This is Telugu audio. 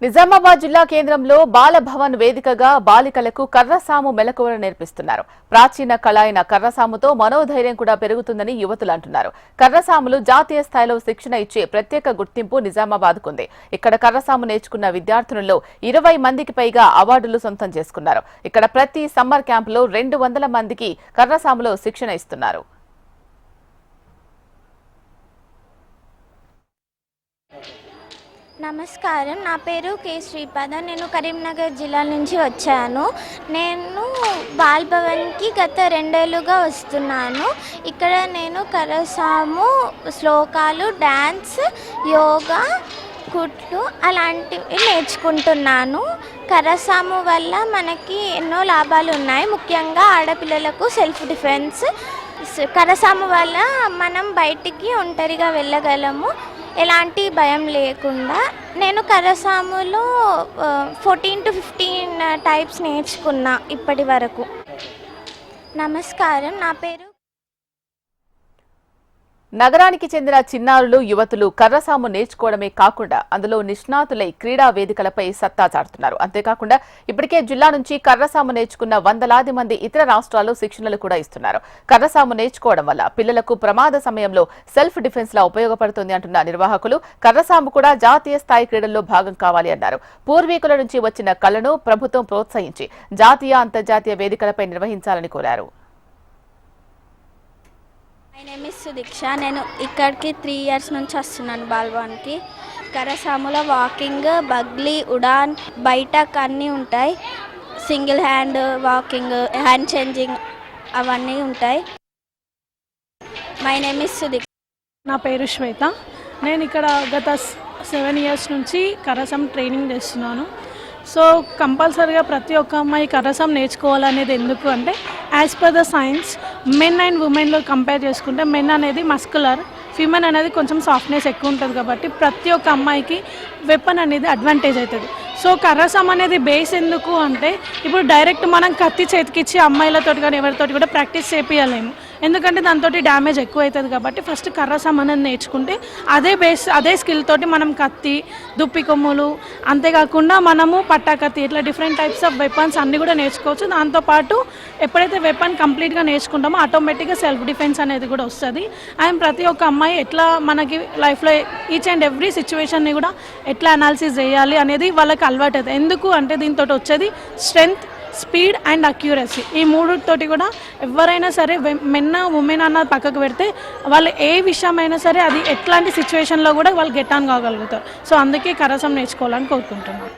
నిజామాబాద్ జిల్లా కేంద్రంలో బాలభవన్ వేదికగా బాలికలకు కర్రసాము మెలకువలు నేర్పిస్తున్నారు. ప్రాచీన కళ అయిన కర్రసాముతో మనోధైర్యం కూడా పెరుగుతుందని యువతులు అంటున్నారు. కర్రసాములు జాతీయ స్థాయిలో శిక్షణ ఇచ్చే ప్రత్యేక గుర్తింపు నిజామాబాద్కుంది. ఇక్కడ కర్రసాము నేర్చుకున్న విద్యార్థులలో 20 మందికి పైగా అవార్డులు సొంతం చేసుకున్నారు. ఇక్కడ ప్రతి సమ్మర్ క్యాంపులో 200 మందికి కర్రసాములో శిక్షణ ఇస్తున్నారు. నమస్కారం, నా పేరు కే శ్రీపద. నేను కరీంనగర్ జిల్లా నుంచి వచ్చాను. నేను బాల్భవన్కి గత 2 ఏళ్లుగా వస్తున్నాను. ఇక్కడ నేను కర్రసాము, శ్లోకాలు, డ్యాన్స్, యోగా, కుట్లు అలాంటివి నేర్చుకుంటున్నాను. కర్రసాము వల్ల మనకి ఎన్నో లాభాలు ఉన్నాయి. ముఖ్యంగా ఆడపిల్లలకు సెల్ఫ్ డిఫెన్స్. కర్రసాము వల్ల మనం బయటికి ఒంటరిగా వెళ్ళగలము, ఎలాంటి భయం లేకుండా. నేను కర్రసాములో 14 to 15 టైప్స్ నేర్చుకున్నా ఇప్పటి వరకు. నమస్కారం, నా పేరు. నగరానికి చెందిన చిన్నారులు, యువతులు కర్రసాము నేర్చుకోవడమే కాకుండా అందులో నిష్ణాతులై క్రీడా వేదికలపై సత్తా చాటుతున్నారు. అంతేకాకుండా ఇప్పటికే జిల్లా నుంచి కర్రసాము నేర్చుకున్న 100లాది మంది ఇతర రాష్ట్రాల్లో శిక్షణలు కూడా ఇస్తున్నారు. కర్రసాము నేర్చుకోవడం వల్ల పిల్లలకు ప్రమాద సమయంలో సెల్ఫ్ డిఫెన్స్ లా ఉపయోగపడుతుంది అంటున్న నిర్వాహకులు, కర్రసాము కూడా జాతీయ స్థాయి క్రీడల్లో భాగం కావాలి అన్నారు. పూర్వీకుల నుంచి వచ్చిన కళను ప్రభుత్వం ప్రోత్సహించి జాతీయ, అంతర్జాతీయ వేదికలపై నిర్వహించాలని కోరారు. My name is Sudiksha. నేను ఇక్కడికి 3 years నుంచి వస్తున్నాను బాల్భవన్కి. కర్రసాములో వాకింగ్, బగ్లీ, ఉడాన్, బైటక్ అన్నీ ఉంటాయి. Single hand walking, hand changing అవన్నీ ఉంటాయి. My name is Sudiksha. నా పేరు శ్వేత. నేను ఇక్కడ గత 7 years నుంచి కర్రసాము ట్రైనింగ్ చేస్తున్నాను. సో కంపల్సరీగా ప్రతి ఒక్క అమ్మాయి కర్రసాము నేర్చుకోవాలనేది ఎందుకు అంటే, as per the science men and ఉమెన్లో కంపేర్ చేసుకుంటే మెన్ అనేది మస్కులర్, ఫీమెన్ అనేది కొంచెం సాఫ్ట్నెస్ ఎక్కువ ఉంటుంది. కాబట్టి ప్రతి ఒక్క అమ్మాయికి వెపన్ అనేది అడ్వాంటేజ్ అవుతుంది. సో కర్రసాము అనేది బేస్ ఎందుకు అంటే, ఇప్పుడు డైరెక్ట్ మనం కత్తి చేతికిచ్చి అమ్మాయిలతోటి కానీ ఎవరితోటి కూడా ప్రాక్టీస్ చేపియలేము, ఎందుకంటే దాంతో డ్యామేజ్ ఎక్కువ అవుతుంది. కాబట్టి ఫస్ట్ కర్రసాము అనేది నేర్చుకుంటే అదే బేస్, అదే స్కిల్ తోటి మనం కత్తి, దుప్పి కొమ్ములు, అంతేకాకుండా మనము పట్టాకత్తి, ఇట్లా డిఫరెంట్ టైప్స్ ఆఫ్ వెపన్స్ అన్నీ కూడా నేర్చుకోవచ్చు. దాంతోపాటు ఎప్పుడైతే వెపన్ కంప్లీట్గా నేర్చుకుంటామో ఆటోమేటిక్గా సెల్ఫ్ డిఫెన్స్ అనేది కూడా వస్తుంది. అండ్ ప్రతి ఒక్క అమ్మాయి ఎట్లా మనకి లైఫ్లో ఈచ్ అండ్ ఎవ్రీ సిచ్యువేషన్ని కూడా ఎట్లా అనాలిసిస్ చేయాలి అనేది వాళ్ళకి అలవాటు అవుతుంది. ఎందుకు అంటే దీంతో వచ్చేది స్ట్రెంగ్త్, స్పీడ్ అండ్ అక్యూరసీ. ఈ 3తోటి కూడా ఎవరైనా సరే, మెన్ ఉమెన్ అన్నది పక్కకు పెడితే వాళ్ళు ఏ విషయమైనా సరే అది ఎట్లాంటి సిచ్యువేషన్లో కూడా వాళ్ళు గెట్ ఆన్ కాగలుగుతారు. సో అందుకే కర్రసాము నేర్చుకోవాలని కోరుకుంటున్నాను.